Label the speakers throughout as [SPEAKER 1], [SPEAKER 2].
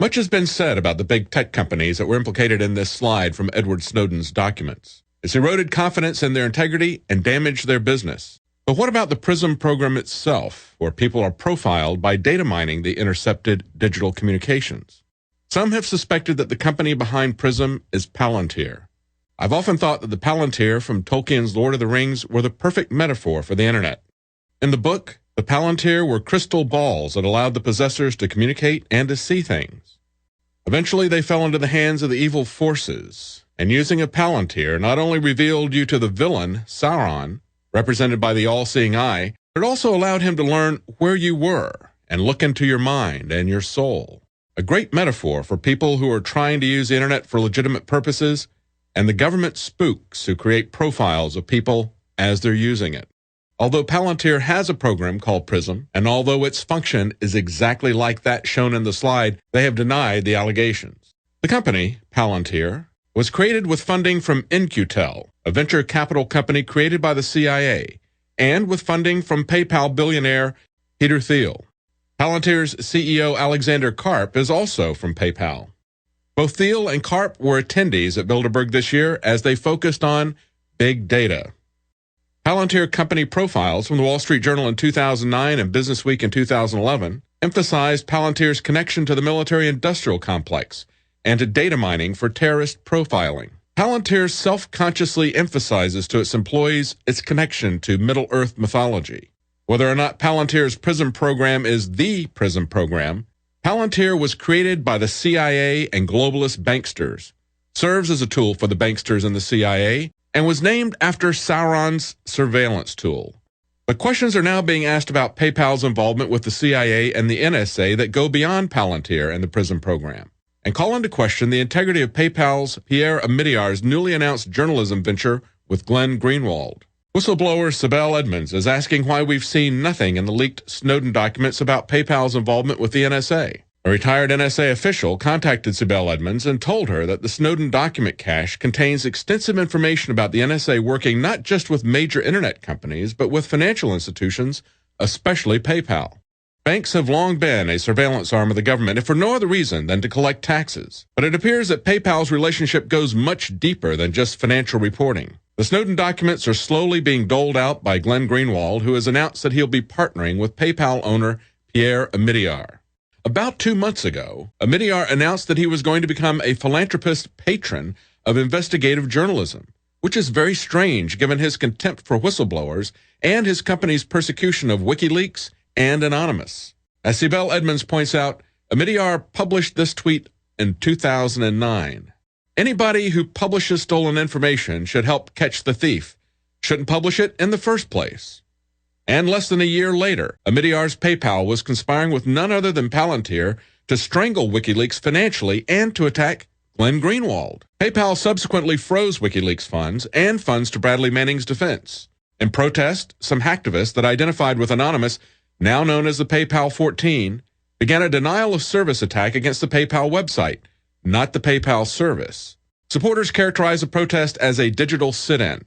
[SPEAKER 1] Much has been said about the big tech companies that were implicated in this slide from Edward Snowden's documents. It's eroded confidence in their integrity and damaged their business. But what about the PRISM program itself, where people are profiled by data mining the intercepted digital communications? Some have suspected that the company behind PRISM is Palantir. I've often thought that the Palantir from Tolkien's Lord of the Rings were the perfect metaphor for the internet. In the book, the Palantir were crystal balls that allowed the possessors to communicate and to see things. Eventually, they fell into the hands of the evil forces, and using a Palantir not only revealed you to the villain, Sauron, represented by the all-seeing eye, but it also allowed him to learn where you were and look into your mind and your soul. A great metaphor for people who are trying to use the internet for legitimate purposes and the government spooks who create profiles of people as they're using it. Although Palantir has a program called PRISM, and although its function is exactly like that shown in the slide, they have denied the allegations. The company, Palantir, was created with funding from In-Q-Tel, a venture capital company created by the CIA, and with funding from PayPal billionaire Peter Thiel. Palantir's CEO Alexander Karp is also from PayPal. Both Thiel and Karp were attendees at Bilderberg this year as they focused on big data. Palantir company profiles from the Wall Street Journal in 2009 and Business Week in 2011 emphasized Palantir's connection to the military-industrial complex and to data mining for terrorist profiling. Palantir self-consciously emphasizes to its employees its connection to Middle-earth mythology. Whether or not Palantir's PRISM program is the PRISM program, Palantir was created by the CIA and globalist banksters, serves as a tool for the banksters and the CIA, and was named after Sauron's surveillance tool. But questions are now being asked about PayPal's involvement with the CIA and the NSA that go beyond Palantir and the PRISM program, and call into question the integrity of PayPal's Pierre Omidyar's newly announced journalism venture with Glenn Greenwald. Whistleblower Sibel Edmonds is asking why we've seen nothing in the leaked Snowden documents about PayPal's involvement with the NSA. A retired NSA official contacted Sibel Edmonds and told her that the Snowden document cache contains extensive information about the NSA working not just with major internet companies, but with financial institutions, especially PayPal. Banks have long been a surveillance arm of the government, if for no other reason than to collect taxes. But it appears that PayPal's relationship goes much deeper than just financial reporting. The Snowden documents are slowly being doled out by Glenn Greenwald, who has announced that he'll be partnering with PayPal owner Pierre Omidyar. About 2 months ago, Omidyar announced that he was going to become a philanthropist patron of investigative journalism, which is very strange given his contempt for whistleblowers and his company's persecution of WikiLeaks and Anonymous. As Sibel Edmonds points out, Omidyar published this tweet in 2009. Anybody who publishes stolen information should help catch the thief, shouldn't publish it in the first place. And less than a year later, Omidyar's PayPal was conspiring with none other than Palantir to strangle WikiLeaks financially and to attack Glenn Greenwald. PayPal subsequently froze WikiLeaks funds and funds to Bradley Manning's defense. In protest, some hacktivists that identified with Anonymous, now known as the PayPal 14, began a denial of service attack against the PayPal website, not the PayPal service. Supporters characterized the protest as a digital sit-in.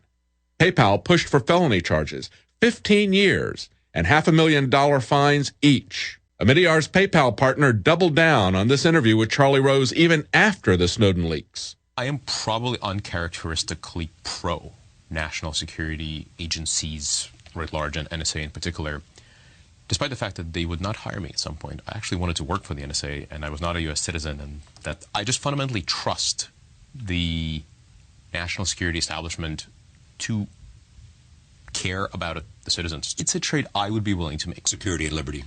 [SPEAKER 1] PayPal pushed for felony charges, 15 years, and $500,000 fines each. Omidyar's PayPal partner doubled down on this interview with Charlie Rose even after the Snowden leaks.
[SPEAKER 2] I am probably uncharacteristically pro national security agencies writ large and NSA in particular, despite the fact that they would not hire me at some point. I actually wanted to work for the NSA, and I was not a U.S. citizen, and that I just fundamentally trust the national security establishment to care about the citizens. It's a trade I would be willing to make.
[SPEAKER 3] Security and liberty.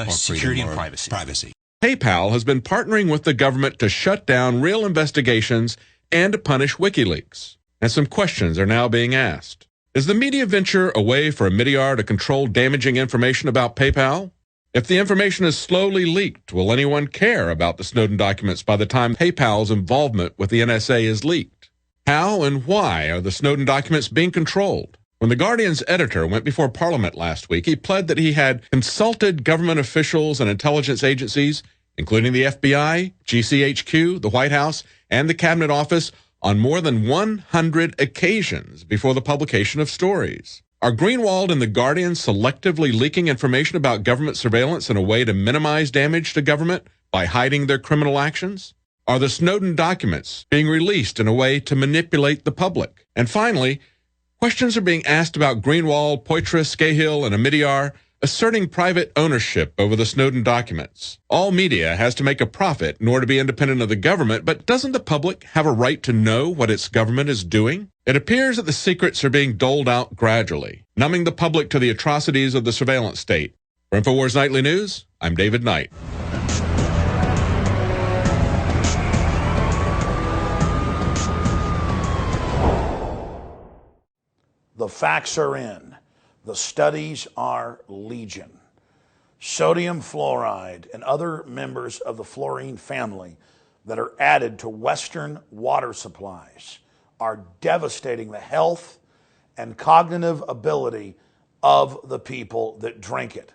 [SPEAKER 2] Security and privacy.
[SPEAKER 1] PayPal has been partnering with the government to shut down real investigations and to punish WikiLeaks. And some questions are now being asked. Is the media venture a way for Omidyar to control damaging information about PayPal? If the information is slowly leaked, will anyone care about the Snowden documents by the time PayPal's involvement with the NSA is leaked? How and why are the Snowden documents being controlled? When The Guardian's editor went before Parliament last week, he pled that he had consulted government officials and intelligence agencies, including the FBI, GCHQ, the White House, and the Cabinet Office, on more than 100 occasions before the publication of stories. Are Greenwald and The Guardian selectively leaking information about government surveillance in a way to minimize damage to government By hiding their criminal actions? Are the Snowden documents being released in a way to manipulate the public? And finally, questions are being asked about Greenwald, Poitras, Scahill, and Omidyar asserting private ownership over the Snowden documents. All media has to make a profit in order to be independent of the government, but doesn't the public have a right to know what its government is doing? It appears that the secrets are being doled out gradually, numbing the public to the atrocities of the surveillance state. For InfoWars Nightly News, I'm David Knight.
[SPEAKER 3] The facts are in. The studies are legion. Sodium fluoride and other members of the fluorine family that are added to Western water supplies are devastating the health and cognitive ability of the people that drink it.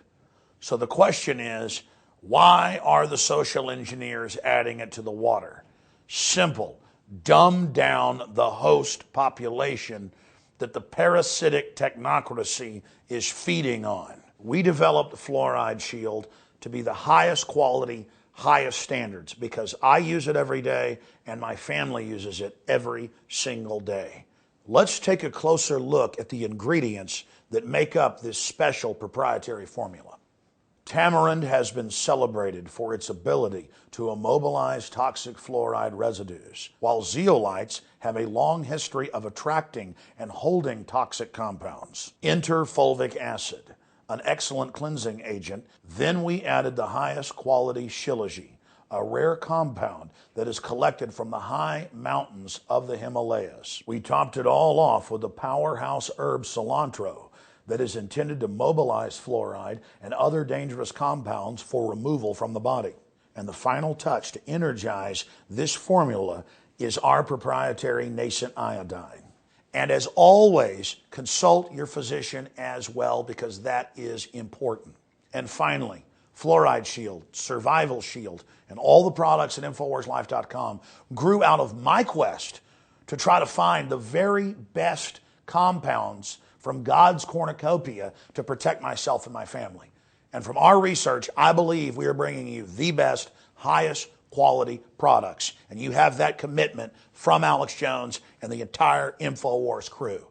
[SPEAKER 3] So the question is, why are the social engineers adding it to the water? Simple. Dumb down the host population that the parasitic technocracy is feeding on. We developed the Fluoride Shield to be the highest quality, highest standards because I use it every day and my family uses it every single day. Let's take a closer look at the ingredients that make up this special proprietary formula. Tamarind has been celebrated for its ability to immobilize toxic fluoride residues, while zeolites have a long history of attracting and holding toxic compounds. Enter fulvic acid, an excellent cleansing agent. Then we added the highest quality shilajit, a rare compound that is collected from the high mountains of the Himalayas. We topped it all off with the powerhouse herb cilantro, that is intended to mobilize fluoride and other dangerous compounds for removal from the body. And the final touch to energize this formula is our proprietary nascent iodine. And as always, consult your physician as well because that is important. And finally, Fluoride Shield, Survival Shield, and all the products at InfoWarsLife.com grew out of my quest to try to find the very best compounds from God's cornucopia to protect myself and my family. And from our research, I believe we are bringing you the best, highest quality products. And you have that commitment from Alex Jones and the entire InfoWars crew.